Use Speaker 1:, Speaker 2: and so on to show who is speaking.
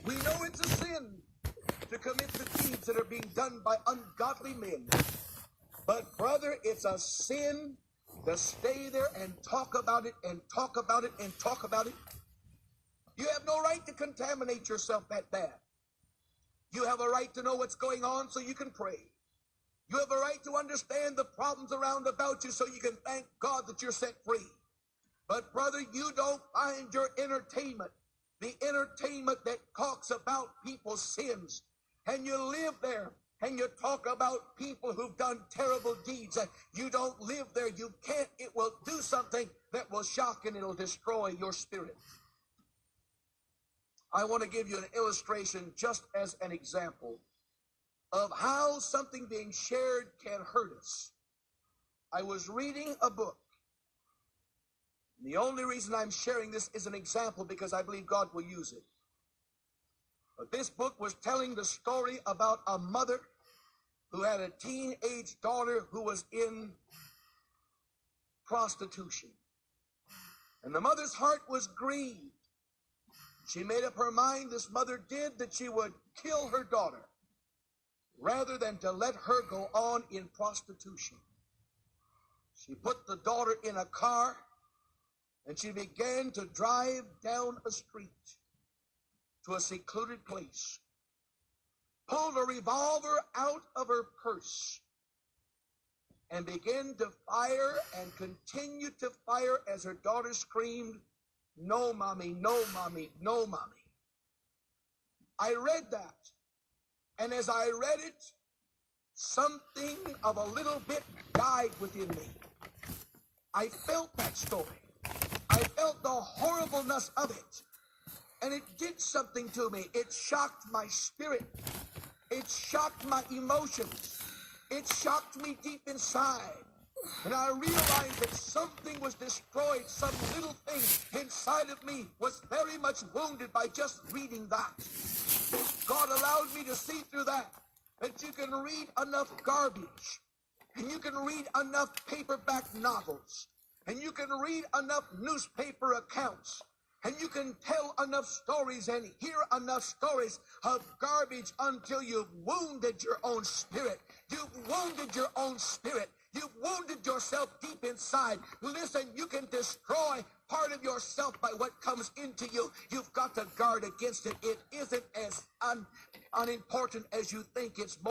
Speaker 1: We know it's a sin to commit the deeds that are being done by ungodly men. But brother, it's a sin to stay there and talk about it and talk about it and talk about it. You have no right to contaminate yourself that bad. You have a right to know what's going on so you can pray. You have a right to understand the problems around about you so you can thank God that you're set free. But brother, you don't find your entertainment, the entertainment that talks about people's sins, and you live there and you talk about people who've done terrible deeds. You don't live there. You can't. It will do something that will shock and it'll destroy your spirit. I want to give you an illustration just as an example of how something being shared can hurt us. I was reading a book. The only reason I'm sharing this is an example because I believe God will use it. But this book was telling the story about a mother who had a teenage daughter who was in prostitution. And the mother's heart was grieved. She made up her mind, this mother did, that she would kill her daughter rather than to let her go on in prostitution. She put the daughter in a car and she began to drive down a street to a secluded place, pulled a revolver out of her purse, and began to fire and continued to fire as her daughter screamed, "No, Mommy, no, Mommy, no, Mommy." I read that, and as I read it, something of a little bit died within me. I felt that story. I felt the horribleness of it. And it did something to me. It shocked my spirit. It shocked my emotions. It shocked me deep inside. And I realized that something was destroyed. Some little thing inside of me was very much wounded by just reading that. God allowed me to see through that you can read enough garbage, and you can read enough paperback novels, and you can read enough newspaper accounts, and you can tell enough stories and hear enough stories of garbage until you've wounded your own spirit. You've wounded your own spirit. You've wounded yourself deep inside. Listen, you can destroy part of yourself by what comes into you. You've got to guard against it. It isn't as unimportant as you think. It's more